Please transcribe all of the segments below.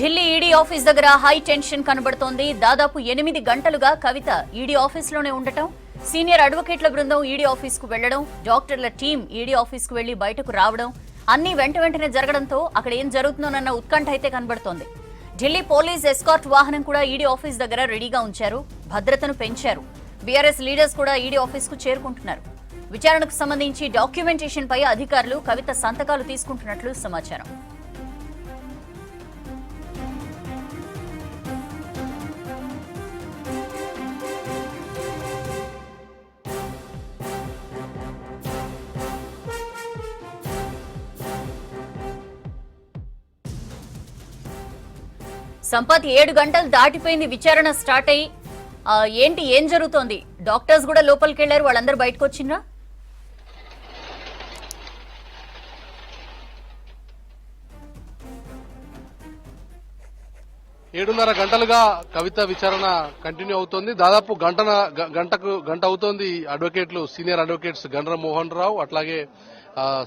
Delhi ED office దగ్గర high tension కనబడుతోంది. దాదాపు 8 గంటలుగా కవిత ఈడీ ఆఫీస్లోనే ఉండటం, సీనియర్ అడ్వకేట్ల బృందం ఈడీ ఆఫీస్కు వెళ్లడం, డాక్టర్ల టీం ఈడీ ఆఫీస్కు వెళ్లి బయటకు రావడం అన్ని వెంటనే జరగడంతో అక్కడ ఏం జరుగుతుందోనన్న ఉత్కంఠ అయితే కనబడుతోంది. ఢిల్లీ పోలీస్ ఎస్కార్ట్ వాహనం కూడా ఈడీ ఆఫీస్ దగ్గర రెడీగా ఉంచారు. భద్రతను పెంచారు. బీఆర్ఎస్ లీడర్స్ కూడా ఈడీ ఆఫీస్కు చేరుకుంటున్నారు. విచారణకు సంబంధించి డాక్యుమెంటేషన్ పై అధికారులు కవిత సంతకాలు తీసుకుంటున్నట్లు సమాచారం. సంపత్ 7 గంటలు దాటిపోయింది. విచారణ స్టార్ట్ అయ్యి ఏం జరుగుతోంది? డాక్టర్స్ కూడా లోపలికి వెళ్లారు, వాళ్ళందరూ బయటకు వచ్చిండ్రా? 7:30 గంటలుగా కవిత విచారణ కంటిన్యూ అవుతోంది. దాదాపు గంట అవుతోంది. అడ్వకేట్లు, సీనియర్ అడ్వకేట్స్ గండ్ర మోహన్ రావు, అట్లాగే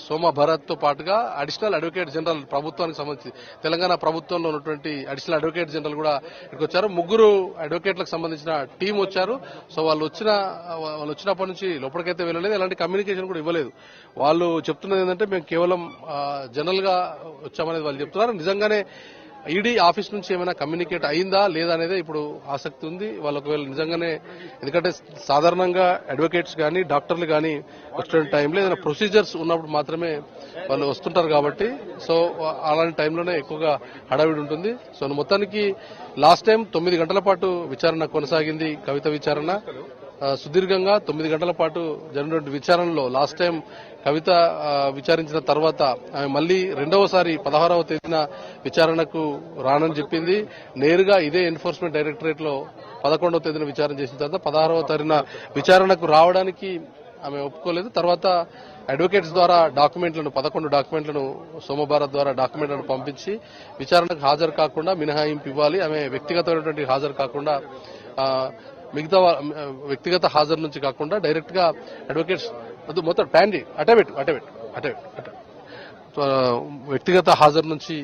సోమ భరత్ తో పాటుగా అడిషనల్ అడ్వకేట్ జనరల్, ప్రభుత్వానికి సంబంధించి తెలంగాణ ప్రభుత్వంలో ఉన్నటువంటి అడిషనల్ అడ్వకేట్ జనరల్ కూడా ఇక్కడికి వచ్చారు. 3 అడ్వకేట్లకు సంబంధించిన టీం వచ్చారు. సో వాళ్ళు వచ్చినప్పటి నుంచి లోపలికైతే వెళ్ళలేదు, ఎలాంటి కమ్యూనికేషన్ కూడా ఇవ్వలేదు. వాళ్ళు చెప్తున్నది ఏంటంటే మేము కేవలం జనరల్ గా వచ్చామనేది వాళ్ళు చెప్తున్నారు. నిజంగానే ఈడీ ఆఫీస్ నుంచి ఏమైనా కమ్యూనికేట్ అయిందా లేదా అనేది ఇప్పుడు ఆసక్తి ఉంది. వాళ్ళు ఒకవేళ నిజంగానే, ఎందుకంటే సాధారణంగా అడ్వకేట్స్ కానీ డాక్టర్లు కానీ వచ్చిన టైంలో ఏదైనా ప్రొసీజర్స్ ఉన్నప్పుడు మాత్రమే వాళ్ళు వస్తుంటారు కాబట్టి, సో అలాంటి టైంలోనే ఎక్కువగా హడావిడి ఉంటుంది. సో మొత్తానికి లాస్ట్ టైం 9 గంటల పాటు విచారణ కొనసాగింది. కవిత విచారణ సుదీర్ఘంగా 9 గంటల పాటు జరిగినటువంటి విచారణలో లాస్ట్ టైం కవిత విచారించిన తర్వాత ఆమె మళ్లీ రెండవసారి 16వ తేదీన విచారణకు రానని చెప్పింది. నేరుగా ఇదే ఎన్ఫోర్స్మెంట్ డైరెక్టరేట్ లో 11వ తేదీన విచారణ చేసిన తర్వాత 16వ తేదీన విచారణకు రావడానికి ఆమె ఒప్పుకోలేదు. తర్వాత అడ్వకేట్స్ ద్వారా 11 డాక్యుమెంట్లను సోమభారత్ ద్వారా డాక్యుమెంట్లను పంపించి విచారణకు హాజరు కాకుండా మినహాయింపు ఇవ్వాలి, ఆమె వ్యక్తిగతమైనటువంటి హాజరు కాకుండా మిగతా వ్యక్తిగత హాజరు నుంచి కాకుండా డైరెక్ట్ గా అడ్వకేట్స్ మొత్తం ప్యాండి వ్యక్తిగత హాజరు నుంచి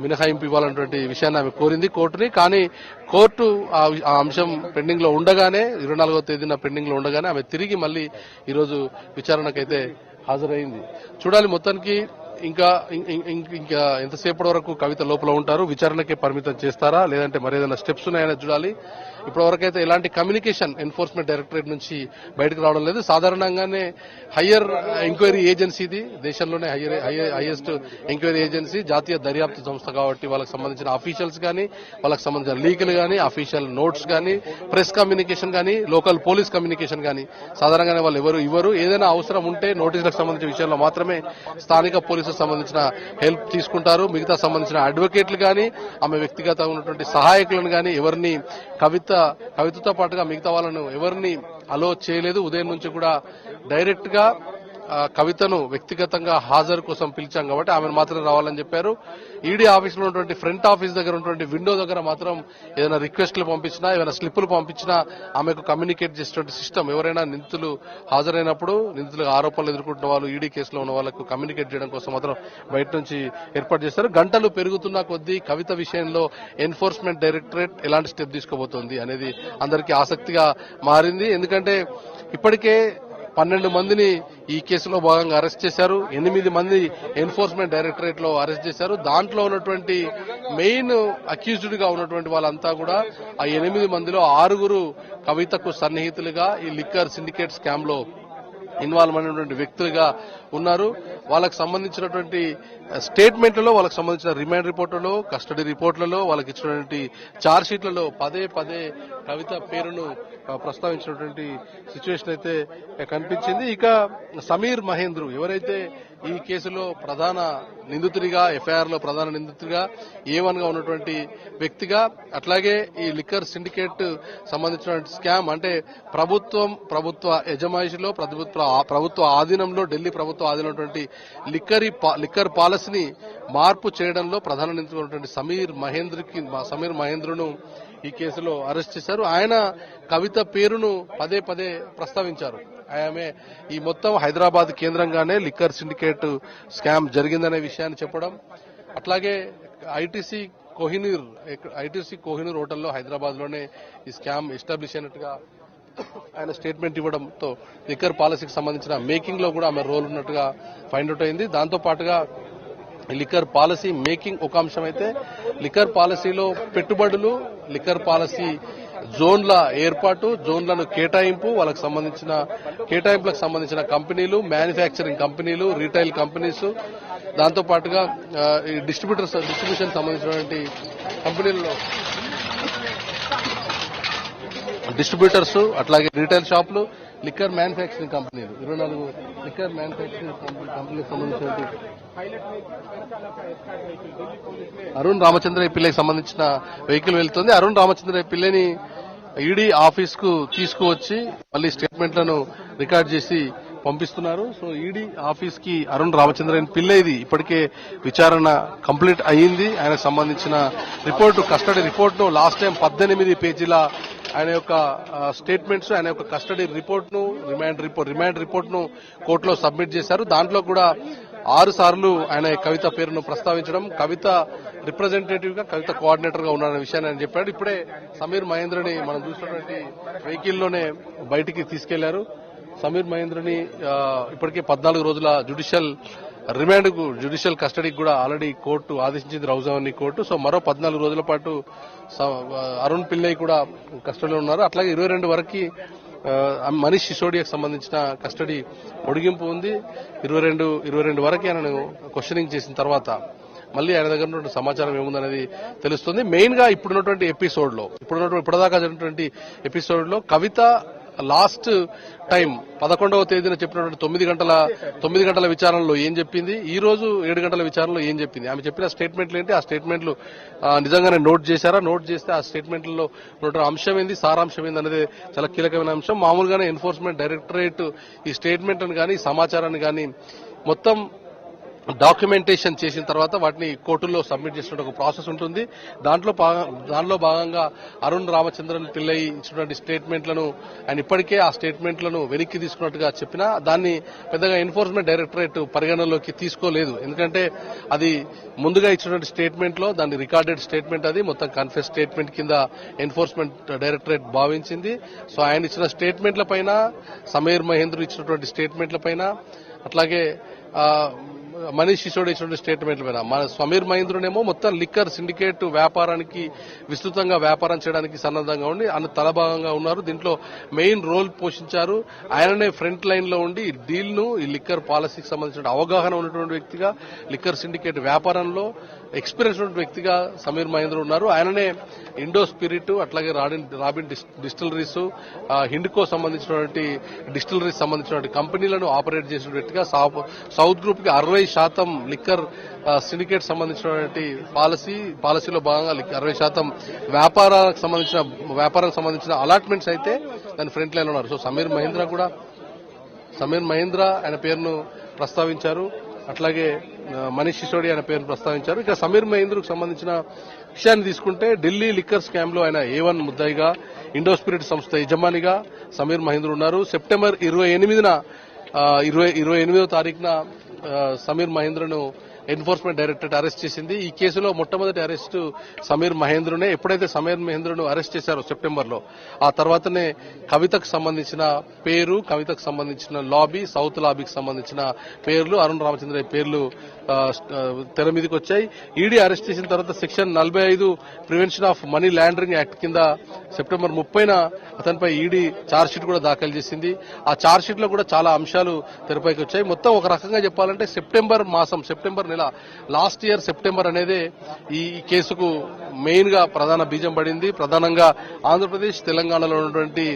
మినహాయింపు ఇవ్వాలన్నటువంటి విషయాన్ని ఆమె కోరింది కోర్టుని. కానీ కోర్టు ఆ అంశం పెండింగ్ లో ఉండగానే, 24వ తేదీన పెండింగ్ లో ఉండగానే ఆమె తిరిగి మళ్లీ ఈరోజు విచారణకైతే హాజరైంది. చూడాలి మొత్తానికి ఇంకా ఎంతసేపటి వరకు కవిత లోపల ఉంటారు, విచారణకే పరిమితం చేస్తారా లేదంటే మరేదైనా స్టెప్స్ ఉన్నాయని చూడాలి. ఇప్పటివరకైతే ఎలాంటి కమ్యూనికేషన్ ఎన్ఫోర్స్మెంట్ డైరెక్టరేట్ నుంచి బయటకు రావడం లేదు. సాధారణంగానే హయ్యర్ ఎంక్వైరీ ఏజెన్సీది, దేశంలోనే హైయెస్ట్ ఎంక్వైరీ ఏజెన్సీ, జాతీయ దర్యాప్తు సంస్థ కాబట్టి వాళ్ళకి సంబంధించిన అఫీషియల్స్ కానీ, వాళ్ళకి సంబంధించిన లీగల్ కానీ, అఫీషియల్ నోట్స్ కానీ, ప్రెస్ కమ్యూనికేషన్ కానీ, లోకల్ పోలీస్ కమ్యూనికేషన్ కానీ సాధారణంగానే వాళ్ళు ఎవరు ఇవ్వరు. ఏదైనా అవసరం ఉంటే నోటీసులకు సంబంధించిన విషయంలో మాత్రమే స్థానిక పోలీసులకు సంబంధించిన హెల్ప్ తీసుకుంటారు. మిగతా సంబంధించిన అడ్వకేట్లు కానీ, ఆమె వ్యక్తిగతంగా ఉన్నటువంటి సహాయకులను కానీ ఎవరిని కవితతో పాటుగా మిగతా వాళ్ళను ఎవరిని అలో చేయలేదు. ఉదయం నుంచి కూడా డైరెక్ట్ గా కవితను వ్యక్తిగతంగా హాజరు కోసం పిలిచాం కాబట్టి ఆమెను మాత్రమే రావాలని చెప్పారు. ఈడీ ఆఫీస్ లో ఉన్నటువంటి ఫ్రంట్ ఆఫీస్ దగ్గర ఉన్నటువంటి విండో దగ్గర మాత్రం ఏదైనా రిక్వెస్ట్లు పంపించినా, ఏదైనా స్లిప్పులు పంపించినా ఆమెకు కమ్యూనికేట్ చేసేటువంటి సిస్టమ్, ఎవరైనా నిందితులు హాజరైనప్పుడు నిందితులు ఆరోపణలు ఎదుర్కొంటున్న వాళ్ళు, ఈడీ కేసులో ఉన్న వాళ్ళకు కమ్యూనికేట్ చేయడం కోసం మాత్రం బయట నుంచి ఏర్పాటు చేస్తారు. గంటలు పెరుగుతున్న కొద్దీ కవిత విషయంలో ఎన్ఫోర్స్మెంట్ డైరెక్టరేట్ ఎలాంటి స్టెప్ తీసుకోబోతోంది అనేది అందరికీ ఆసక్తిగా మారింది. ఎందుకంటే ఇప్పటికే 12 మందిని ఈ కేసులో భాగంగా అరెస్ట్ చేశారు. 8 మంది ఎన్ఫోర్స్మెంట్ డైరెక్టరేట్ లో అరెస్ట్ చేశారు. దాంట్లో ఉన్నటువంటి మెయిన్ అక్యూజ్డ్ గా ఉన్నటువంటి వాళ్ళంతా కూడా ఆ 8 మందిలో 6 కవితకు సన్నిహితులుగా ఈ లిక్కర్ సిండికేట్ స్కామ్ లో ఇన్వాల్వ్ అయినటువంటి వ్యక్తులుగా ఉన్నారు. వాళ్ళకి సంబంధించినటువంటి స్టేట్మెంట్లలో, వాళ్ళకి సంబంధించిన రిమాండ్ రిపోర్టులలో, కస్టడీ రిపోర్టులలో, వాళ్ళకి ఇచ్చినటువంటి ఛార్జ్ షీట్లలో పదే కవిత పేరును ప్రస్తావించినటువంటి సిచ్యువేషన్ అయితే కనిపించింది. ఇక సమీర్ మహేంద్రు ఎవరైతే ఈ కేసులో ప్రధాన నిందితుడిగా, ఎఫ్ఐఆర్ లో ప్రధాన నిందితుడిగా, A1 గా ఉన్నటువంటి వ్యక్తిగా, అట్లాగే ఈ లిక్కర్ సిండికేట్ సంబంధించిన స్కామ్ అంటే ప్రభుత్వ యజమాయిషిలో, ప్రభుత్వ ఆధీనంలో, ఢిల్లీ ప్రభుత్వ ఆధీనటువంటి లిక్కర్ పాలసీని మార్పు చేయడంలో ప్రధాన నిందితుడు ఉన్నటువంటి సమీర్ మహేంద్రును ఈ కేసులో అరెస్ట్ చేశారు. ఆయన కవిత పేరును పదే ప్రస్తావించారు. ఆమె ఈ మొత్తం హైదరాబాద్ కేంద్రంగానే లిక్కర్ సిండికేట్ స్కామ్ జరిగిందనే విషయాన్ని చెప్పడం, అట్లాగే ఐటీసీ కోహినూర్ ఐటీసీ కోహినూర్ హోటల్లో హైదరాబాద్ లోనే ఈ స్కామ్ ఎస్టాబ్లిష్ అయినట్టుగా ఆయన స్టేట్మెంట్ ఇవ్వడంతో లిక్కర్ పాలసీకి సంబంధించిన మేకింగ్ లో కూడా ఆమె రోల్ ఉన్నట్టుగా ఫైండ్ అవుట్ అయింది. దాంతో పాటుగా లిక్కర్ పాలసీ మేకింగ్ ఒక అంశం అయితే, లిక్కర్ పాలసీలో పెట్టుబడులు, లిక్కర్ పాలసీ జోన్ల ఏర్పాటు, జోన్లను కేటాయింపు, వాళ్ళకి సంబంధించిన కేటాయింపులకు సంబంధించిన కంపెనీలు, మ్యానుఫ్యాక్చరింగ్ కంపెనీలు, రీటైల్ కంపెనీస్, దాంతో పాటుగా ఈ డిస్ట్రిబ్యూషన్ సంబంధించినటువంటి కంపెనీల్లో డిస్ట్రిబ్యూటర్స్, అట్లాగే రీటైల్ షాపులు, లిక్కర్ మ్యానుఫ్యాక్చరింగ్ కంపెనీలు, 24 లిక్కర్ మ్యానుఫ్యాక్చరింగ్ కంపెనీలకు సంబంధించినటువంటి అరుణ్ రామచంద్ర పిల్లకి సంబంధించిన వెహికల్ వెళ్తుంది. అరుణ్ రామచంద్ర పిల్లని ఈడీ ఆఫీస్ కు తీసుకువచ్చి మళ్ళీ స్టేట్మెంట్లను రికార్డ్ చేసి పంపిస్తున్నారు. సో ఈడీ ఆఫీస్ కి అరుణ్ రామచంద్రన్ పిల్లైది ఇప్పటికే విచారణ కంప్లీట్ అయ్యింది. ఆయనకు సంబంధించిన రిపోర్టు, కస్టడీ రిపోర్ట్ ను లాస్ట్ టైం 18 పేజీల ఆయన యొక్క స్టేట్మెంట్స్, ఆయన యొక్క కస్టడీ రిపోర్ట్ ను, రిమాండ్ రిపోర్ట్ ను కోర్టులో సబ్మిట్ చేశారు. దాంట్లో కూడా 6 సార్లు ఆయన కవిత పేరును ప్రస్తావించడం, కవిత రిప్రజెంటేటివ్ గా, కవిత కోఆర్డినేటర్ గా ఉన్నారనే విషయాన్ని ఆయన చెప్పాడు. ఇప్పుడే సమీర్ మహేంద్రని మనం చూసినటువంటి వెహికల్ లోనే బయటికి తీసుకెళ్లారు. సమీర్ మహేంద్రని ఇప్పటికే 14 రోజుల జ్యుడిషియల్ రిమాండ్ కు, జ్యుడిషియల్ కస్టడీకి కూడా ఆల్రెడీ కోర్టు ఆదేశించింది, రౌజావన్నీ కోర్టు. సో మరో 14 రోజుల పాటు అరుణ్ పిల్లై కూడా కస్టడీలో ఉన్నారు. అట్లాగే 22 వరకు మనీష్ సిసోడియాకు సంబంధించిన కస్టడీ పొడిగింపు ఉంది. 22 వరకు ఆయనను క్వశ్చనింగ్ చేసిన తర్వాత మళ్ళీ ఆయన దగ్గర ఉన్నటువంటి సమాచారం ఏముందనేది తెలుస్తుంది. మెయిన్ గా ఇప్పుడున్నటువంటి ఎపిసోడ్ లో, ఇప్పటిదాకా జరిగినటువంటి ఎపిసోడ్ లో కవిత లాస్ట్ టైం 11వ తేదీన చెప్పినటువంటి 9 గంటల విచారణలో ఏం చెప్పింది, ఈ రోజు 7 గంటల విచారణలో ఏం చెప్పింది, ఆమె చెప్పిన స్టేట్మెంట్లు ఏంటి, ఆ స్టేట్మెంట్లు నిజంగానే నోట్ చేశారా, నోట్ చేస్తే ఆ స్టేట్మెంట్లలో ఉన్న అంశం ఏంది, సారాంశం ఏంది అనేది చాలా కీలకమైన అంశం. మామూలుగానే ఎన్ఫోర్స్మెంట్ డైరెక్టరేట్ ఈ స్టేట్మెంట్లను కానీ, సమాచారాన్ని కానీ మొత్తం డాక్యుమెంటేషన్ చేసిన తర్వాత వాటిని కోర్టుల్లో సబ్మిట్ చేసిన ఒక ప్రాసెస్ ఉంటుంది. దాంట్లో భాగంగా అరుణ్ రామచంద్రన్ పిల్లై ఇచ్చినటువంటి స్టేట్మెంట్లను ఆయన ఇప్పటికే ఆ స్టేట్మెంట్లను వెనక్కి తీసుకున్నట్టుగా చెప్పినా దాన్ని పెద్దగా ఎన్ఫోర్స్మెంట్ డైరెక్టరేట్ పరిగణనలోకి తీసుకోలేదు. ఎందుకంటే అది ముందుగా ఇచ్చినటువంటి స్టేట్మెంట్ లో దాన్ని రికార్డెడ్ స్టేట్మెంట్, అది మొత్తం కన్ఫెస్ స్టేట్మెంట్ కింద ఎన్ఫోర్స్మెంట్ డైరెక్టరేట్ భావించింది. సో ఆయన ఇచ్చిన స్టేట్మెంట్ల పైన, సమీర్ మహేంద్ర ఇచ్చినటువంటి స్టేట్మెంట్ల పైన, అట్లాగే మనీష్ సిసోడియా ఇచ్చినటువంటి స్టేట్మెంట్ల పైన, మన సమీర్ మహేంద్రనేమో మొత్తం లిక్కర్ సిండికేట్ వ్యాపారానికి విస్తృతంగా వ్యాపారం చేయడానికి సన్నద్ధంగా ఉండి ఆయన తలభాగంగా ఉన్నారు. దీంట్లో మెయిన్ రోల్ పోషించారు. ఆయననే ఫ్రంట్ లైన్ లో ఉండి ఈ డీల్ ను, ఈ లిక్కర్ పాలసీకి సంబంధించిన అవగాహన ఉన్నటువంటి వ్యక్తిగా, లిక్కర్ సిండికేట్ వ్యాపారంలో ఎక్స్పీరియన్స్ ఉన్న వ్యక్తిగా సమీర్ మహేంద్ర ఉన్నారు. ఆయననే ఇండో స్పిరిట్, అట్లాగే రాబిన్ డిస్టిలరీస్, హిండ్కో సంబంధించినటువంటి డిస్టిలరీస్ సంబంధించినటువంటి కంపెనీలను ఆపరేట్ చేసిన వ్యక్తిగా, సౌత్ గ్రూప్ కి 60% లిక్కర్ సిండికేట్ సంబంధించినటువంటి పాలసీలో భాగంగా 60% వ్యాపారానికి సంబంధించిన అలాట్మెంట్స్ అయితే దాని ఫ్రంట్ లైన్ ఉన్నారు. సో సమీర్ మహేంద్ర ఆయన పేరును ప్రస్తావించారు. అట్లాగే మనీష్ సిసోడియా ఆయన పేరును ప్రస్తావించారు. ఇక సమీర్ మహేంద్రకు సంబంధించిన విషయాన్ని తీసుకుంటే ఢిల్లీ లిక్కర్ స్కామ్ లో ఆయన A1 ముద్దాయిగా, ఇండో స్పిరిట్ సంస్థ యజమానిగా సమీర్ మహేంద్ర ఉన్నారు. సెప్టెంబర్ 28వ తారీఖున సమీర్ మహేంద్రను ఎన్ఫోర్స్మెంట్ డైరెక్టరేట్ అరెస్ట్ చేసింది. ఈ కేసులో మొట్టమొదటి అరెస్టు సమీర్ మహేంద్రనే. ఎప్పుడైతే సమీర్ మహేంద్రను అరెస్ట్ చేశారో సెప్టెంబర్లో, ఆ తర్వాతనే కవితకు సంబంధించిన పేరు, కవితకు సంబంధించిన లాబీ, సౌత్ లాబీకి సంబంధించిన పేర్లు, అరుణ్ రామచంద్ర పేర్లు తెర మీదకి వచ్చాయి. ఈడీ అరెస్ట్ చేసిన తర్వాత section 45 prevention of money laundering act కింద సెప్టెంబర్ 30న అతనిపై ఈడీ ఛార్జ్షీట్ కూడా దాఖలు చేసింది. ఆ ఛార్జ్షీట్ లో కూడా చాలా అంశాలు తెరపైకి వచ్చాయి. మొత్తం ఒక రకంగా చెప్పాలంటే సెప్టెంబర్ నెల, లాస్ట్ ఇయర్ సెప్టెంబర్ అనేది ఈ కేసుకు మెయిన్ గా ప్రధాన బీజం పడింది. ప్రధానంగా ఆంధ్రప్రదేశ్, తెలంగాణలో ఉన్నటువంటి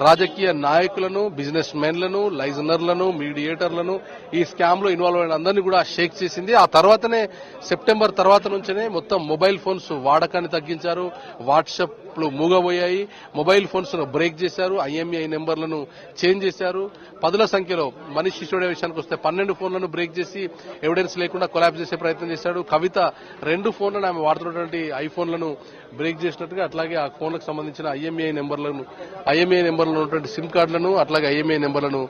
రాజకీయ నాయకులను, బిజినెస్ మెన్లను, లైజనర్లను, మీడియేటర్లను, ఈ స్కామ్ లో ఇన్వాల్వ్ అయిన అందరినీ కూడా షేక్ చేసింది. ఆ తర్వాతనే సెప్టెంబర్ తర్వాత నుంచే మొత్తం మొబైల్ ఫోన్స్ వాడకాన్ని తగ్గించారు, వాట్సాప్ మూగబోయాయి, మొబైల్ ఫోన్స్ బ్రేక్ చేశారు, IMEI నెంబర్లను చేంజ్ చేశారు. 10ల సంఖ్యలో మనీష్ సిసోడియా విషయానికి వస్తే 12 ఫోన్లను బ్రేక్ చేసి ఎవిడెన్స్ లేకుండా కొలాప్స్ చేసే ప్రయత్నం చేశాడు. కవిత 2 ఫోన్లను, ఆమె వాడుతున్నటువంటి ఐఫోన్లను బ్రేక్ చేసినట్టుగా, అట్లాగే ఆ ఫోన్లకు సంబంధించిన IMEI నెంబర్లో ఉన్నటువంటి సిమ్ కార్డులను, అట్లాగే IMEI నెంబర్లను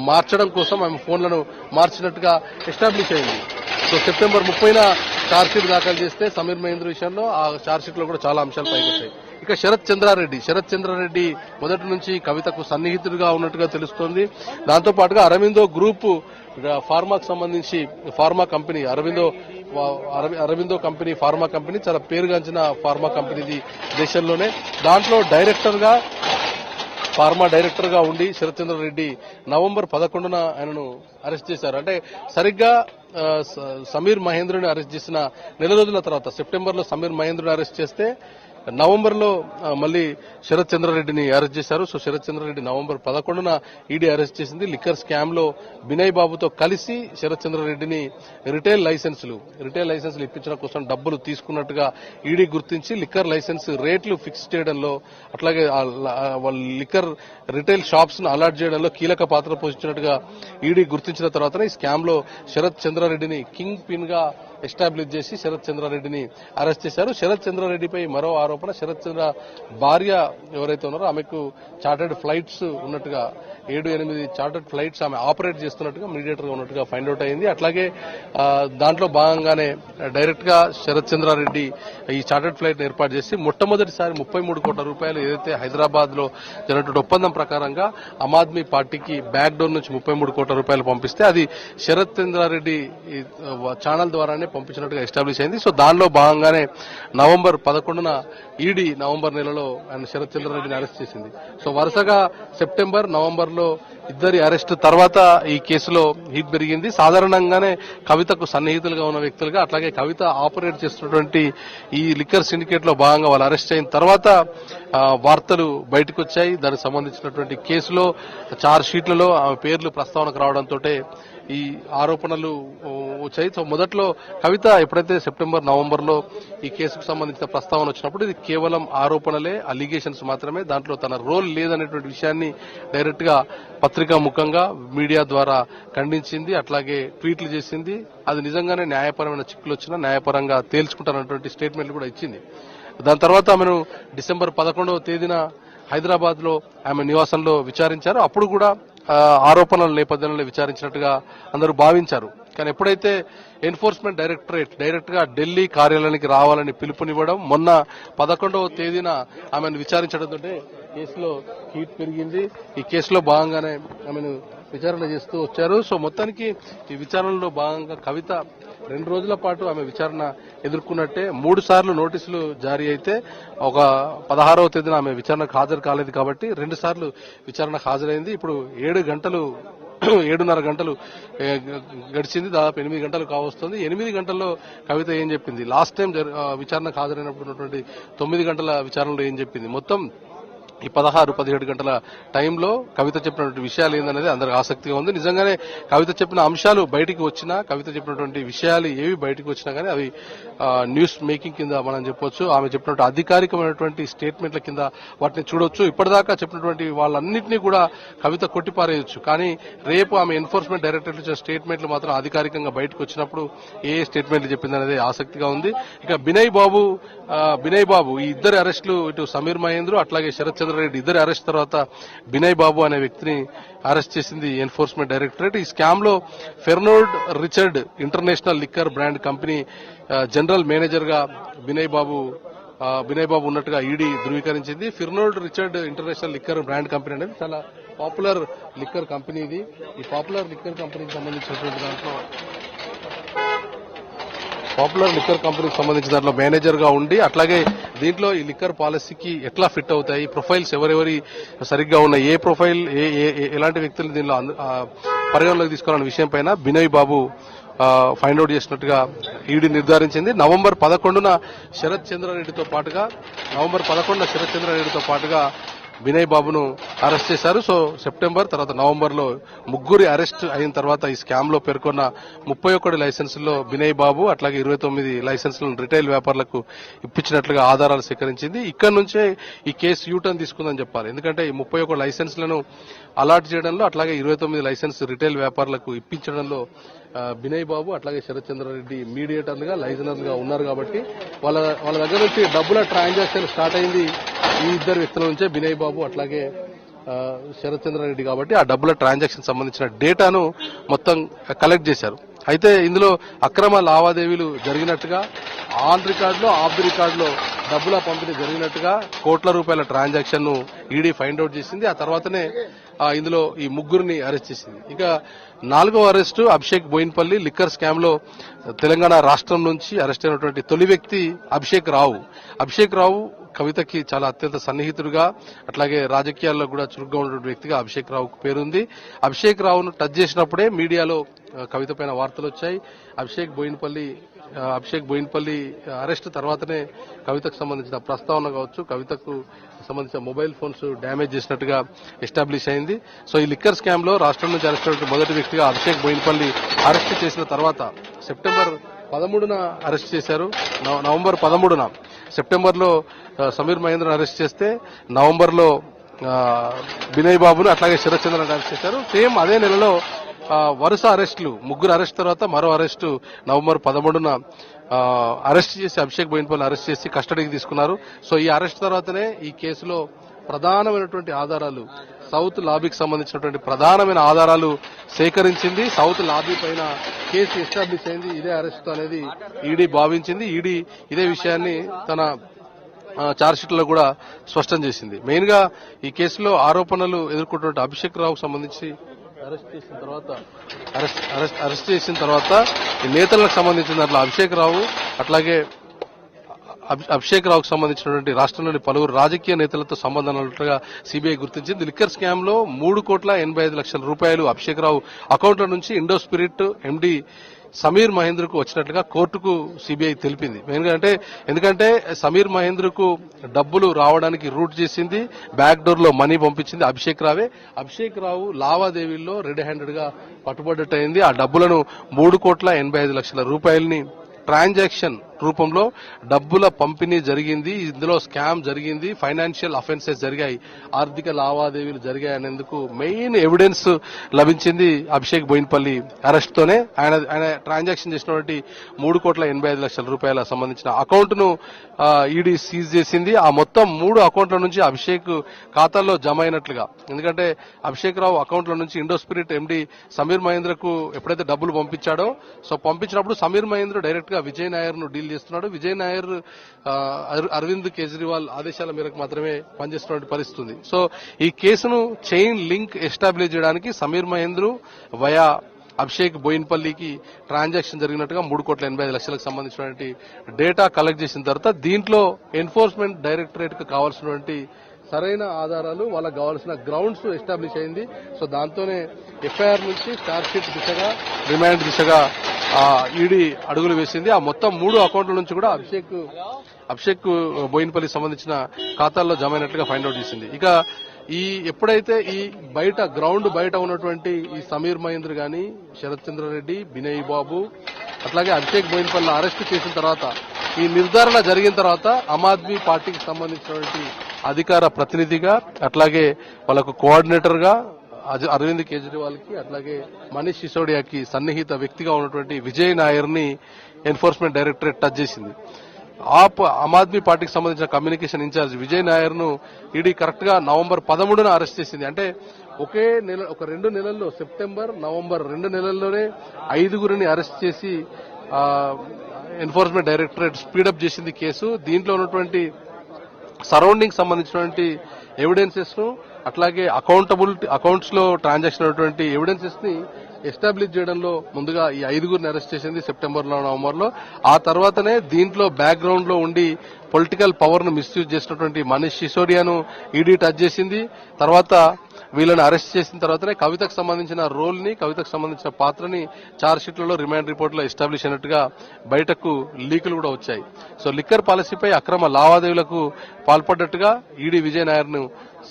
మార్చడం కోసం ఆమె ఫోన్లను మార్చినట్టుగా ఎస్టాబ్లిష్ అయింది. సో సెప్టెంబర్ 30న ఛార్జ్షీట్ దాఖలు చేస్తే సమీర్ మహేంద్ర విషయంలో ఆ ఛార్జ్షీట్ లో కూడా చాలా అంశాలు పైకొచ్చాయి. ఇక శరత్ చంద్రారెడ్డి మొదటి నుంచి కవితకు సన్నిహితుడిగా ఉన్నట్టుగా తెలుస్తోంది. దాంతో పాటుగా అరవిందో గ్రూప్ ఫార్మాకు సంబంధించి pharma company Aurobindo company pharma company చాలా పేరుగాంచిన ఫార్మా కంపెనీది దేశంలోనే. దాంట్లో ఫార్మా డైరెక్టర్ గా ఉండి శరత్ చంద్రారెడ్డి నవంబర్ 11న ఆయనను అరెస్ట్ చేశారు. అంటే సరిగ్గా సమీర్ మహేంద్రని అరెస్ట్ చేసిన నెల రోజుల తర్వాత సెప్టెంబర్ లో సమీర్ మహేంద్రని అరెస్ట్ చేస్తే నవంబర్ లో మళ్ళీ శరత్ చంద్రారెడ్డిని అరెస్ట్ చేశారు. సో శరత్ చంద్రారెడ్డి నవంబర్ 11న ఈడీ అరెస్ట్ చేసింది. లిక్కర్ స్కామ్ లో బినయ్ బాబుతో కలిసి శరత్ చంద్రారెడ్డిని రిటైల్ లైసెన్సులు ఇప్పించడం కోసం డబ్బులు తీసుకున్నట్టుగా ఈడీ గుర్తించి లిక్కర్ లైసెన్స్ రేట్లు ఫిక్స్ చేయడంలో అట్లాగే లిక్కర్ రిటైల్ షాప్స్ ను అలాట్ చేయడంలో కీలక పాత్ర పోషించినట్టుగా ఈడీ గుర్తించిన తర్వాత ఈ స్కామ్ లో శరత్ చంద్రారెడ్డిని కింగ్ పిన్ గా ఎస్టాబ్లిష్ చేసి శరత్ చంద్రారెడ్డిని అరెస్ట్ చేశారు. శరత్ చంద్రారెడ్డిపై మరో ఆరోపణ, శరత్ చంద్ర భార్య ఎవరైతే ఉన్నారో ఆమెకు చార్టర్డ్ ఫ్లైట్స్ ఉన్నట్టుగా 7-8 చార్టర్డ్ ఫ్లైట్స్ ఆమె ఆపరేట్ చేస్తున్నట్టుగా మీడియేటర్ గా ఉన్నట్టుగా ఫైండ్ అవుట్ అయింది. అట్లాగే దాంట్లో భాగంగానే డైరెక్ట్ గా శరత్ చంద్రారెడ్డి ఈ చార్టర్డ్ ఫ్లైట్ ఏర్పాటు చేసి మొట్టమొదటిసారి 33 కోట్ల రూపాయలు ఏదైతే హైదరాబాద్ లో జరిగినటువంటి ఒప్పందం ప్రకారంగా ఆమ్ ఆద్మీ పార్టీకి బ్యాక్ డోర్ నుంచి 33 కోట్ల రూపాయలు పంపిస్తే అది శరత్ చంద్రారెడ్డి ఛానల్ ద్వారానే పంపించినట్టుగా ఎస్టాబ్లిష్ అయింది. సో దానిలో భాగంగానే నవంబర్ 11న ఈడీ నవంబర్ నెలలో ఆయన శరత్ చంద్రారెడ్డిని అరెస్ట్ చేసింది. సో వరుసగా సెప్టెంబర్, నవంబర్ లో ఇద్దరి అరెస్ట్ తర్వాత ఈ కేసులో హీట్ పెరిగింది. సాధారణంగానే కవితకు సన్నిహితులుగా ఉన్న వ్యక్తులుగా అట్లాగే కవిత ఆపరేట్ చేస్తున్నటువంటి ఈ లిక్కర్ సిండికేట్ లో భాగంగా వాళ్ళు అరెస్ట్ అయిన తర్వాత వార్తలు బయటకు వచ్చాయి. దానికి సంబంధించినటువంటి కేసులో చార్జ్ షీట్లలో ఆమె పేర్లు ప్రస్తావనకు రావడంతో ఈ ఆరోపణలు వచ్చాయి. సో మొదట్లో కవిత ఎప్పుడైతే సెప్టెంబర్, నవంబర్ లో ఈ కేసుకు సంబంధించిన ప్రస్తావన వచ్చినప్పుడు ఇది కేవలం ఆరోపణలే, అలిగేషన్స్ మాత్రమే, దాంట్లో తన రోల్ లేదనేటువంటి విషయాన్ని డైరెక్ట్ గా పత్రికా ముఖంగా మీడియా ద్వారా ఖండించింది. అట్లాగే ట్వీట్లు చేసింది. అది నిజంగానే న్యాయపరమైన చిక్కులు వచ్చినా న్యాయపరంగా తేల్చుకుంటారన్నటువంటి స్టేట్మెంట్లు కూడా ఇచ్చింది. దాని తర్వాత ఆమెను డిసెంబర్ 11వ తేదీన హైదరాబాద్ లో ఆమె నివాసంలో విచారించారు. అప్పుడు కూడా ఆరోపణల నేపథ్యంలో విచారించినట్టుగా అందరూ భావించారు. కానీ ఎప్పుడైతే ఎన్ఫోర్స్మెంట్ డైరెక్ట్ గా ఢిల్లీ కార్యాలయానికి రావాలని పిలుపునివ్వడం, మొన్న 11వ తేదీన ఆమెను విచారించడంతో కేసులో హీట్ పెరిగింది. ఈ కేసులో భాగంగానే ఆమెను విచారణ చేస్తూ వచ్చారు. సో మొత్తానికి ఈ విచారణలో భాగంగా కవిత 2 రోజుల పాటు ఆమె విచారణ ఎదుర్కొన్నట్టే. 3 సార్లు నోటీసులు జారీ అయితే ఒక 16వ తేదీన ఆమె విచారణకు హాజరు కాలేదు కాబట్టి 2 సార్లు విచారణకు హాజరైంది. ఇప్పుడు 7.5 గంటలు గడిచింది. దాదాపు 8 గంటలు కావస్తుంది. 8 గంటల్లో కవిత ఏం చెప్పింది, లాస్ట్ టైం విచారణకు హాజరైనప్పుడు ఉన్నటువంటి 9 గంటల విచారణలో ఏం చెప్పింది, మొత్తం ఈ 16-17 గంటల టైంలో కవిత చెప్పినటువంటి విషయాలు ఏందనేది అందరికి ఆసక్తిగా ఉంది. నిజంగానే కవిత చెప్పిన అంశాలు బయటికి వచ్చినా, కవిత చెప్పినటువంటి విషయాలు ఏవి బయటకు వచ్చినా కానీ అవి న్యూస్ మేకింగ్ కింద మనం చెప్పొచ్చు. ఆమె చెప్పినటువంటి అధికారికమైనటువంటి స్టేట్మెంట్ల కింద వాటిని చూడొచ్చు. ఇప్పటిదాకా చెప్పినటువంటి వాళ్ళన్నింటినీ కూడా కవిత కొట్టిపారేయొచ్చు. కానీ రేపు ఆమె ఎన్ఫోర్స్మెంట్ డైరెక్టరేట్ ఇచ్చిన స్టేట్మెంట్లు మాత్రం అధికారికంగా బయటకు వచ్చినప్పుడు ఏ స్టేట్మెంట్లు చెప్పిందనేది ఆసక్తిగా ఉంది. ఇక బినయ్ బాబు ఈ ఇద్దరు అరెస్టులు, ఇటు సమీర్ మహేంద్ర అట్లాగే శరత్ చంద్రారెడ్డి ఇద్దరు అరెస్ట్ తర్వాత బినయ్ బాబు అనే వ్యక్తిని అరెస్ట్ చేసింది ఎన్ఫోర్స్మెంట్ డైరెక్టరేట్. ఈ స్కామ్ లో Pernod Ricard international liquor brand company general manager గా బినయ్ బాబు ఉన్నట్టుగా ఈడీ ధృవీకరించింది. Pernod Ricard international liquor brand company అనేది చాలా పాపులర్ లిక్కర్ కంపెనీ. ఇది ఈ పాపులర్ లిక్కర్ కంపెనీకి సంబంధించినటువంటి దాంట్లో మేనేజర్ గా ఉండి అట్లాగే దీంట్లో ఈ లిక్కర్ పాలసీకి ఎట్లా ఫిట్ అవుతాయి, ప్రొఫైల్స్ ఎవరెవరి సరిగ్గా ఉన్నాయి, ఏ ప్రొఫైల్ ఎలాంటి వ్యక్తులు దీనిలో పరిగణలోకి తీసుకోవాలనే విషయం పైన బినయ్ బాబు ఫైండ్ అవుట్ చేసినట్టుగా ఈడీ నిర్ధారించింది. నవంబర్ 11న శరత్ చంద్రారెడ్డితో పాటుగా బినయ్ బాబును అరెస్ట్ చేశారు. సో సెప్టెంబర్ తర్వాత నవంబర్ లో ముగ్గురి అరెస్ట్ అయిన తర్వాత ఈ స్కామ్ లో పేర్కొన్న 31 లైసెన్సుల్లో బినయ్ బాబు అట్లాగే 29 లైసెన్సులను రిటైల్ వ్యాపారులకు ఇప్పించినట్లుగా ఆధారాలు సేకరించింది. ఇక్కడ నుంచే ఈ కేసు యూటర్న్ తీసుకుందని చెప్పాలి. ఎందుకంటే ఈ 31 లైసెన్సులను అలాట్ చేయడంలో అట్లాగే 29 లైసెన్స్ రిటైల్ వ్యాపారులకు ఇప్పించడంలో బినయ్ బాబు అట్లాగే శరత్ చంద్రారెడ్డి మీడియేటర్లుగా లైజనర్లుగా ఉన్నారు కాబట్టి వాళ్ళ దగ్గర నుంచి డబ్బుల ట్రాన్సాక్షన్ స్టార్ట్ అయింది ఈ ఇద్దరు వ్యక్తుల నుంచే, బినయ్ బాబు అట్లాగే శరత్ చంద్రారెడ్డి. కాబట్టి ఆ డబ్బుల ట్రాన్సాక్షన్ సంబంధించిన డేటాను మొత్తం కలెక్ట్ చేశారు. అయితే ఇందులో అక్రమ లావాదేవీలు జరిగినట్టుగా ఆన్ రికార్డులో ఆఫ్ ది రికార్డులో డబ్బుల పంపిణీ జరిగినట్టుగా కోట్ల రూపాయల ట్రాన్సాక్షన్ ను ఈడీ ఫైండ్ అవుట్ చేసింది. ఆ తర్వాతనే ఇందులో ఈ ముగ్గురిని అరెస్ట్ చేసింది. ఇక 4వ arrest Abhishek Boinpally liquor scam లో తెలంగాణ రాష్ట్రం నుంచి అరెస్ట్ అయినటువంటి తొలి వ్యక్తి అభిషేక్ రావు. అభిషేక్ రావు కవితకి చాలా అత్యంత సన్నిహితుడుగా అట్లాగే రాజకీయాల్లో కూడా చురుగ్గా ఉన్నటువంటి వ్యక్తిగా అభిషేక్ రావుకు పేరుంది. అభిషేక్ రావును టచ్ చేసినప్పుడే మీడియాలో కవిత పైన వార్తలు వచ్చాయి. అభిషేక్ బోయిన్పల్లి అరెస్ట్ తర్వాతనే కవితకు సంబంధించిన ప్రస్తావన కావచ్చు, కవితకు సంబంధించిన మొబైల్ ఫోన్స్ డ్యామేజ్ చేసినట్టుగా ఎస్టాబ్లిష్ అయింది. సో ఈ లిక్కర్ స్కామ్ లో రాష్ట్రం నుంచి అరెస్ట్ అయిన మొదటి వ్యక్తిగా అభిషేక్ బోయిన్పల్లి అరెస్ట్ చేసిన తర్వాత సెప్టెంబర్ 13న అరెస్ట్ చేశారు. నవంబర్ 13న సెప్టెంబర్లో సమీర్ మహేంద్రను అరెస్ట్ చేస్తే నవంబర్లో బినయ్ బాబును అట్లాగే శరత్ చంద్రను అరెస్ట్ చేశారు. సేమ్ అదే నెలలో వరుస అరెస్టులు, ముగ్గురు అరెస్ట్ తర్వాత మరో అరెస్టు నవంబర్ 13న అరెస్ట్ చేసి అభిషేక్ బోయిన్పల్లి అరెస్ట్ చేసి కస్టడీకి తీసుకున్నారు. సో ఈ అరెస్ట్ తర్వాతనే ఈ కేసులో ప్రధానమైనటువంటి ఆధారాలు సౌత్ లాబీకి సంబంధించినటువంటి ప్రధానమైన ఆధారాలు సేకరించింది. సౌత్ లాబీ పైన కేసు ఎస్టాబ్లిష్ అయింది. ఇదే అరెస్ట్ అనేది ఈడీ భావించింది. ఈడీ ఇదే విషయాన్ని తన ఛార్జ్షీట్లో కూడా స్పష్టం చేసింది. మెయిన్ గా ఈ కేసులో ఆరోపణలు ఎదుర్కొంటున్న అభిషేక్ రావుకు సంబంధించి అరెస్ట్ చేసిన తర్వాత ఈ నేతలకు సంబంధించిన దాంట్లో అభిషేక్ రావుకు సంబంధించినటువంటి రాష్ట్రంలోని పలువురు రాజకీయ నేతలతో సంబంధం ఉన్నట్టుగా సిబిఐ గుర్తించింది. లిక్కర్ స్కామ్ లో 3,85,00,000 రూపాయలు అభిషేక్ రావు అకౌంట్ల నుంచి ఇండో స్పిరిట్ ఎండీ సమీర్ మహేంద్రకు వచ్చినట్లుగా కోర్టుకు సిబిఐ తెలిపింది. మెయిన్గా ఎందుకంటే సమీర్ మహేంద్రకు డబ్బులు రావడానికి రూట్ చేసింది, బ్యాక్ డోర్ లో మనీ పంపించింది అభిషేక్ రావే. అభిషేక్ రావు లావాదేవీల్లో రెడ్ హ్యాండెడ్ గా పట్టుబడ్డట్టయింది. ఆ డబ్బులను 3,85,00,000 రూపాయలని ట్రాన్సాక్షన్ రూపంలో డబ్బుల పంపిణీ జరిగింది. ఇందులో స్కామ్ జరిగింది, ఫైనాన్షియల్ అఫెన్సెస్ జరిగాయి, ఆర్థిక లావాదేవీలు జరిగాయి అనేందుకు మెయిన్ ఎవిడెన్స్ లభించింది అభిషేక్ బోయిన్పల్లి అరెస్ట్ తోనే. ఆయన ట్రాన్సాక్షన్ చేసినటువంటి 3,85,00,000 రూపాయల సంబంధించిన అకౌంట్ ను ఈడీ సీజ్ చేసింది. ఆ మొత్తం 3 అకౌంట్ల నుంచి అభిషేక్ ఖాతాల్లో జమ అయినట్లుగా, ఎందుకంటే అభిషేక్ రావు అకౌంట్ల నుంచి ఇండో స్పిరిట్ ఎండీ సమీర్ మహేంద్రకు ఎప్పుడైతే డబ్బులు పంపించాడో, సో పంపించినప్పుడు సమీర్ మహేంద్ర డైరెక్ట్ గా విజయ్ నాయర్ ను డీల్ చేస్తున్నాడు. విజయ్ నాయర్ అరవింద్ కేజ్రీవాల్ ఆదేశాల మేరకు మాత్రమే పనిచేస్తున్న పరిస్థితి ఉంది. సో ఈ కేసును చైన్ లింక్ ఎస్టాబ్లిష్ చేయడానికి సమీర్ మహేంద్ర వయా అభిషేక్ బోయిన్పల్లికి ట్రాన్సాక్షన్ జరిగినట్టుగా 3,85,00,000కు సంబంధించినటువంటి డేటా కలెక్ట్ చేసిన తర్వాత దీంట్లో ఎన్ఫోర్స్మెంట్ డైరెక్టరేట్ కు కావాల్సినటువంటి సరైన ఆధారాలు, వాళ్ళకు కావాల్సిన గ్రౌండ్స్ ఎస్టాబ్లిష్ అయింది. సో దాంతోనే ఎఫ్ఐఆర్ నుంచి ఛార్జ్షీట్ దిశగా, రిమాండ్ దిశగా ఈడీ అడుగులు వేసింది. ఆ మొత్తం 3 అకౌంట్ల నుంచి కూడా అభిషేక్ బోయిన్పల్లికి సంబంధించిన ఖాతాల్లో జమ అయినట్లుగా ఫైండ్ అవుట్ చేసింది. ఇక ఎప్పుడైతే ఈ గ్రౌండ్ బయట ఉన్నటువంటి ఈ సమీర్ మహేంద్ర గాని, శరత్ చంద్రారెడ్డి, బినయ్ బాబు అట్లాగే అభిషేక్ బోయిన్పల్లి అరెస్ట్ చేసిన తర్వాత, ఈ నిర్ధారణ జరిగిన తర్వాత ఆమ్ ఆద్మీ పార్టీకి సంబంధించినటువంటి అధికార ప్రతినిధిగా అట్లాగే వాళ్ళకు కోఆర్డినేటర్ గా అరవింద్ కేజ్రీవాల్ కి అట్లాగే మనీష్ సిసోడియాకి సన్నిహిత వ్యక్తిగా ఉన్నటువంటి విజయ్ నాయర్ ని ఎన్ఫోర్స్మెంట్ డైరెక్టరేట్ టచ్ చేసింది. ఆమ్ ఆద్మీ పార్టీకి సంబంధించిన కమ్యూనికేషన్ ఇన్ఛార్జ్ విజయ్ నాయర్ ను ఈడీ కరెక్ట్ గా నవంబర్ 13న అరెస్ట్ చేసింది. అంటే ఒక 2 నెలల్లో, సెప్టెంబర్ నవంబర్ 2 నెలల్లోనే 5గురిని అరెస్ట్ చేసి ఎన్ఫోర్స్మెంట్ డైరెక్టరేట్ స్పీడప్ చేసింది కేసు. దీంట్లో ఉన్నటువంటి సరౌండింగ్ సంబంధించినటువంటి ఎవిడెన్సెస్ ను అట్లాగే అకౌంట్స్ లో ట్రాన్సాక్షన్ అయినటువంటి ఎవిడెన్సెస్ ని ఎస్టాబ్లిష్ చేయడంలో ముందుగా ఈ 5గురిని అరెస్ట్ చేసింది సెప్టెంబర్లో, నవంబర్లో. ఆ తర్వాతనే దీంట్లో బ్యాక్గ్రౌండ్ లో ఉండి పొలిటికల్ పవర్ ను మిస్యూజ్ చేసినటువంటి మనీష్ సిసోడియాను ఈడీ టచ్ చేసింది. తర్వాత వీళ్ళని అరెస్ట్ చేసిన తర్వాతనే కవితకు సంబంధించిన రోల్ ని, కవితకు సంబంధించిన పాత్రని ఛార్జ్షీట్లలో, రిమాండ్ రిపోర్ట్ లో ఎస్టాబ్లిష్ అయినట్టుగా బయటకు లీకులు కూడా వచ్చాయి. సో లిక్కర్ పాలసీపై అక్రమ లావాదేవీలకు పాల్పడ్డట్టుగా ఈడీ విజయ్ నాయర్ ను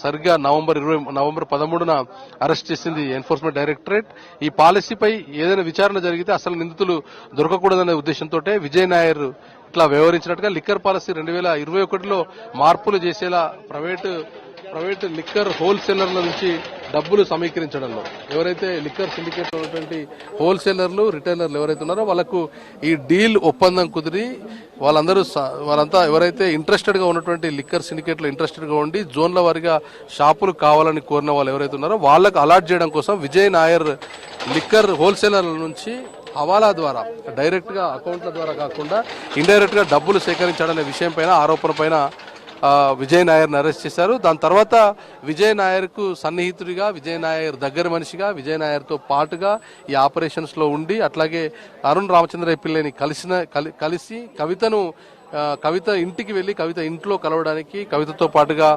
సరిగ్గా నవంబర్ 13న అరెస్ట్ చేసింది ఎన్ఫోర్స్మెంట్ డైరెక్టరేట్. ఈ పాలసీపై ఏదైనా విచారణ జరిగితే అసలు నిందితులు దొరకకూడదనే ఉద్దేశంతో విజయ్ నాయర్ ఇట్లా వ్యవహరించినట్టుగా లిక్కర్ పాలసీ 2021లో మార్పులు చేసేలా ప్రైవేటు లిక్కర్ హోల్సేలర్ల నుంచి డబ్బులు సమీకరించడంలో, ఎవరైతే లిక్కర్ సిండికేట్ ఉన్నటువంటి హోల్సేలర్లు, రిటైలర్లు ఎవరైతే ఉన్నారో వాళ్ళకు ఈ డీల్ ఒప్పందం కుదిరి వాళ్ళంతా ఎవరైతే ఇంట్రెస్టెడ్ గా ఉన్నటువంటి లిక్కర్ సిండికేట్ లో ఇంట్రెస్టెడ్ గా ఉండి జోన్ల వారిగా షాపులు కావాలని కోరిన వాళ్ళు ఎవరైతే ఉన్నారో వాళ్ళకు అలాట్ చేయడం కోసం విజయ్ నాయర్ లిక్కర్ హోల్సేలర్ల నుంచి హవాలా ద్వారా డైరెక్ట్ గా అకౌంట్ల ద్వారా కాకుండా ఇండైరెక్ట్ గా డబ్బులు సేకరించాడనే విషయం పైన ఆరోపణ పైన విజయ్ నాయర్ని అరెస్ట్ చేశారు. దాని తర్వాత విజయ్ నాయర్కు సన్నిహితుడిగా, విజయ్ నాయర్ దగ్గర మనిషిగా, విజయ్ నాయర్తో పాటుగా ఈ ఆపరేషన్స్ లో ఉండి అట్లాగే అరుణ్ రామచంద్ర పిల్లని కలిసి కవిత ఇంటికి వెళ్లి కవిత ఇంట్లో కలవడానికి, కవితతో పాటుగా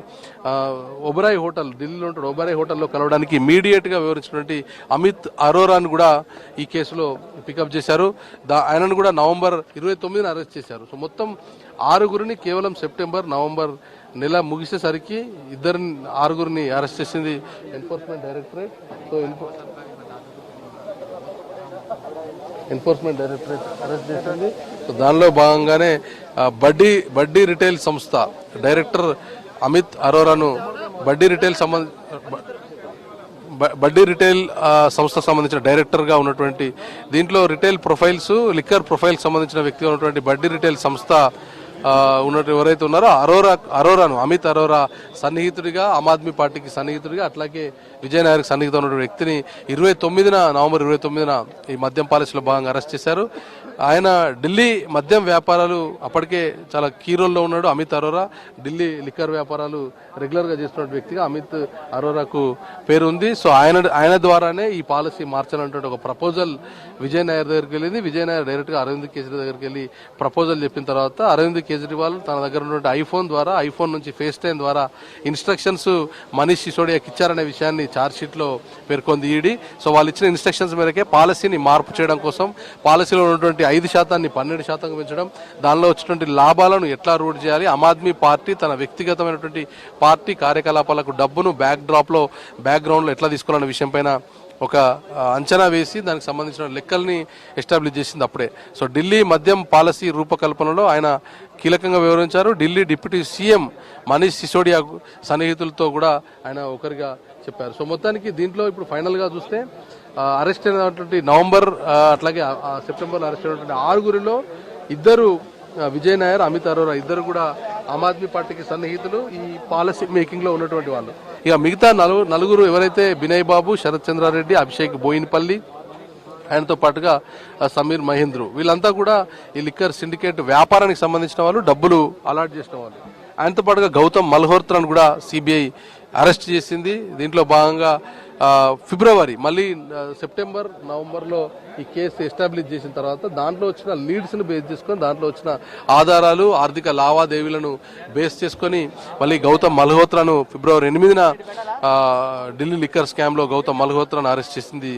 ఒబరాయ్ హోటల్, ఢిల్లీలో ఉంటున్న ఒబరాయ్ హోటల్లో కలవడానికి ఇమీడియట్ గా వివరించినటువంటి అమిత్ అరోరాను కూడా ఈ కేసులో పికప్ చేశారు. ఆయనను కూడా నవంబర్ 29న అరెస్ట్ చేశారు. సో మొత్తం 6గురిని కేవలం సెప్టెంబర్, నవంబర్ నెల ముగిసేసరికి ఆరుగురిని అరెస్ట్ చేసింది enforcement directorate. So enforcement directorate arrest చేసింది. సో దానిలో భాగంగానే బడ్డీ రిటైల్ సంస్థ డైరెక్టర్ అమిత్ అరోరాను బడ్డీ రిటైల్ సంస్థకు సంబంధించిన డైరెక్టర్ గా ఉన్నటువంటి, దీంట్లో రిటైల్ ప్రొఫైల్స్, లిక్కర్ ప్రొఫైల్స్ సంబంధించిన వ్యక్తిగా ఉన్నటువంటి బడ్డీ రిటైల్ సంస్థ ఉన్నట్టు ఎవరైతే ఉన్నారో అరోరాను అమిత్ అరోరా సన్నిహితుడిగా, ఆమ్ ఆద్మీ పార్టీకి సన్నిహితుడిగా, అట్లాగే విజయ్ నాయర్కి సన్నిహితుడు ఉన్న వ్యక్తిని నవంబర్ 29న ఈ మద్యం పాలసీలో భాగంగా అరెస్ట్ చేశారు. ఆయన ఢిల్లీ మద్యం వ్యాపారాలు అప్పటికే చాలా కీ రోల్లో ఉన్నాడు. అమిత్ అరోరా ఢిల్లీ లిక్కర్ వ్యాపారాలు రెగ్యులర్ గా చేస్తున్న వ్యక్తిగా అమిత్ అరోరాకు పేరు ఉంది. సో ఆయన ద్వారానే ఈ పాలసీ మార్చాలంటే ఒక ప్రపోజల్ విజయ్ నాయర్ దగ్గరికి వెళ్ళింది. విజయ్ నాయర్ డైరెక్ట్ గా అరవింద్ కేజ్రీవాల్ దగ్గరికి వెళ్ళి ప్రపోజల్ చెప్పిన తర్వాత అరవింద్ కేజ్రీవాల్ తన దగ్గర ఉన్నటువంటి ఐఫోన్ నుంచి ఫేస్ టైం ద్వారా ఇన్స్ట్రక్షన్స్ మనీష్ సిసోడియాకి ఇచ్చారనే విషయాన్ని ఛార్జ్ షీట్ లో పేర్కొంది ఈడీ. సో వాళ్ళు ఇచ్చిన ఇన్స్ట్రక్షన్స్ మేరకే పాలసీని మార్పు చేయడం కోసం, పాలసీలో ఉన్నటువంటి 5% 12% పెంచడం, దానిలో వచ్చినటువంటి లాభాలను ఎట్లా రూట్ చేయాలి, ఆమ్ ఆద్మీ పార్టీ తన వ్యక్తిగతమైనటువంటి పార్టీ కార్యకలాపాలకు డబ్బును బ్యాక్గ్రౌండ్ లో ఎట్లా తీసుకోవాలనే విషయం పైన ఒక అంచనా వేసి దానికి సంబంధించిన లెక్కల్ని ఎస్టాబ్లిష్ చేసింది అప్పుడే. సో ఢిల్లీ మద్యం పాలసీ రూపకల్పనలో ఆయన కీలకంగా వివరించారు. ఢిల్లీ డిప్యూటీ సీఎం మనీష్ సిసోడియా సన్నిహితులతో కూడా ఆయన ఒకరిగా చెప్పారు. సో మొత్తానికి దీంట్లో ఇప్పుడు ఫైనల్ గా చూస్తే అరెస్ట్ అయినటువంటి నవంబర్ అట్లాగే సెప్టెంబర్ అరెస్ట్ అయినటువంటి 6గురిలో 2 విజయ్ నాయర్, అమిత్ అరోరా ఇద్దరు కూడా ఆమ్ ఆద్మీ పార్టీకి సన్నిహితులు, ఈ పాలసీ మేకింగ్ లో ఉన్నటువంటి వాళ్ళు. ఇక మిగతా నలుగురు ఎవరైతే బినయ్ బాబు, శరత్ చంద్రారెడ్డి, అభిషేక్ బోయిన్పల్లి, ఆయనతో పాటుగా సమీర్ మహేంద్రు, వీళ్ళంతా కూడా ఈ లిక్కర్ సిండికేట్ వ్యాపారానికి సంబంధించిన వాళ్ళు, డబ్బులు అలాట్ చేసిన వాళ్ళు. ఆయనతో పాటుగా గౌతమ్ మల్హోత్రాను కూడా సిబిఐ అరెస్ట్ చేసింది. దీంట్లో భాగంగా ఫిబ్రవరి మళ్ళీ సెప్టెంబర్, నవంబర్లో ఈ కేసు ఎస్టాబ్లిష్ చేసిన తర్వాత దాంట్లో వచ్చిన లీడ్స్ ను బేస్ చేసుకొని, దాంట్లో వచ్చిన ఆధారాలు, ఆర్థిక లావాదేవీలను బేస్ చేసుకొని మళ్ళీ గౌతమ్ మల్హోత్రాను ఫిబ్రవరి 8న ఢిల్లీ లిక్కర్ స్కామ్ లో గౌతమ్ మల్హోత్రాను అరెస్ట్ చేసింది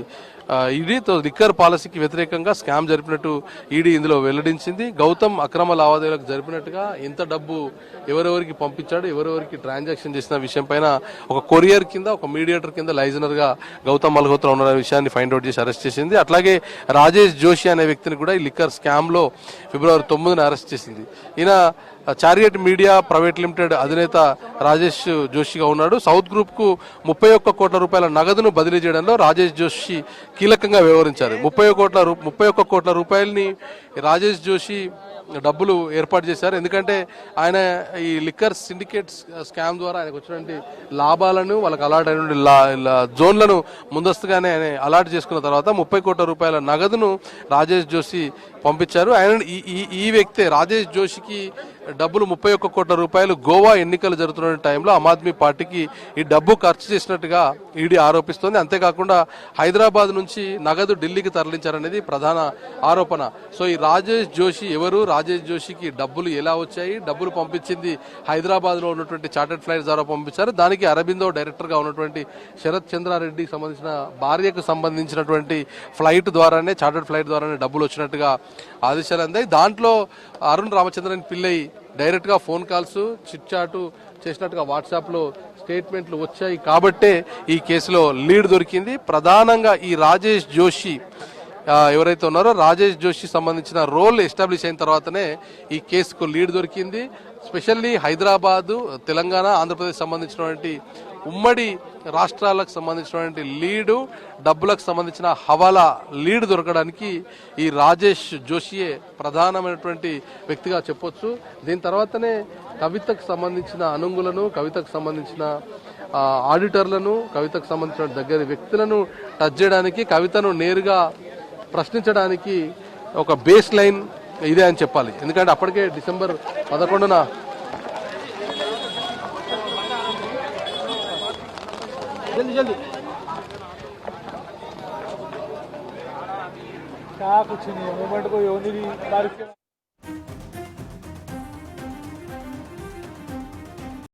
ఈడీతో. లిక్కర్ పాలసీకి వ్యతిరేకంగా స్కామ్ జరిపినట్టు ఈడీ ఇందులో వెల్లడించింది. గౌతమ్ అక్రమ లావాదేవీలకు జరిపినట్టుగా ఎంత డబ్బు ఎవరెవరికి పంపించాడు, ఎవరెవరికి ట్రాన్సాక్షన్ చేసిన విషయం పైన ఒక కొరియర్ కింద, ఒక మీడియేటర్ కింద లైజనర్ గా గౌతమ్ మల్హోత్రా ఉన్న విషయాన్ని ఫైండ్ అవుట్ చేసి అరెస్ట్ చేసింది. అట్లాగే రాజేష్ జోషి అనే వ్యక్తిని కూడా ఈ లిక్కర్ స్కామ్ లో ఫిబ్రవరి 9న అరెస్ట్ చేసింది. ఈయన చారియట్ మీడియా ప్రైవేట్ లిమిటెడ్ అధినేత రాజేష్ జోషిగా ఉన్నాడు. సౌత్ గ్రూప్ కు 31 కోట్ల రూపాయల నగదును బదిలీ చేయడంలో రాజేష్ జోషి కీలకంగా వ్యవహరించారు. 31 కోట్ల రూపాయలని రాజేష్ జోషి డబ్బులు ఏర్పాటు చేశారు. ఎందుకంటే ఆయన ఈ లిక్కర్ సిండికేట్ స్కామ్ ద్వారా ఆయనకు వచ్చినటువంటి లాభాలను, వాళ్ళకి అలాట్ అయిన జోన్లను ముందస్తుగానే ఆయన అలాట్ చేసుకున్న తర్వాత 30 కోట్ల రూపాయల నగదును రాజేష్ జోషి పంపించారు. ఆయన ఈ వ్యక్తే రాజేష్ జోషికి డబ్బులు 31 కోట్ల రూపాయలు గోవా ఎన్నికలు జరుగుతున్న టైంలో ఆమ్ ఆద్మీ పార్టీకి ఈ డబ్బు ఖర్చు చేసినట్టుగా ఈడీ ఆరోపిస్తోంది. అంతేకాకుండా హైదరాబాద్ నుంచి నగదు ఢిల్లీకి తరలించారనేది ప్రధాన ఆరోపణ. సో ఈ రాజేష్ జోషి ఎవరు, రాజేష్ జోషికి డబ్బులు ఎలా వచ్చాయి, డబ్బులు పంపించింది హైదరాబాద్ లో ఉన్నటువంటి చార్టర్డ్ ఫ్లైట్ ద్వారా పంపించారు. దానికి అరబిందో డైరెక్టర్ గా ఉన్నటువంటి శరత్ చంద్రారెడ్డికి సంబంధించిన భార్యకు సంబంధించినటువంటి ఫ్లైట్ ద్వారానే, చార్టర్డ్ ఫ్లైట్ ద్వారానే డబ్బులు వచ్చినట్టుగా ఆదేశాలు అందాయి. దాంట్లో అరుణ్ రామచంద్రన్ పిల్లై డైరెక్ట్ గా ఫోన్ కాల్స్, చిట్ చాటు చేసినట్టుగా వాట్సాప్ లో స్టేట్మెంట్లు వచ్చాయి. కాబట్టే ఈ కేసులో లీడ్ దొరికింది. ప్రధానంగా ఈ రాజేష్ జోషి ఎవరైతే ఉన్నారో, రాజేష్ జోషి సంబంధించిన రోల్ ఎస్టాబ్లిష్ అయిన తర్వాతనే ఈ కేసుకు లీడ్ దొరికింది. స్పెషల్లీ హైదరాబాదు, తెలంగాణ, ఆంధ్రప్రదేశ్ సంబంధించినటువంటి ఉమ్మడి రాష్ట్రాలకు సంబంధించినటువంటి లీడు, డబ్బులకు సంబంధించిన హవాలా లీడ్ దొరకడానికి ఈ రాజేష్ జోషియే ప్రధానమైనటువంటి వ్యక్తిగా చెప్పొచ్చు. దీని తర్వాతనే కవితకు సంబంధించిన అనుంగులను, కవితకు సంబంధించిన ఆడిటర్లను, కవితకు సంబంధించిన దగ్గర వ్యక్తులను టచ్ చేయడానికి, కవితను నేరుగా ప్రశ్నించడానికి ఒక బేస్ లైన్ ఇదే అని చెప్పాలి. ఎందుకంటే అప్పటికే డిసెంబర్ 11న क्या कुछ नहीं है, मूवमेंट कोई हो नहीं रही, बारिश के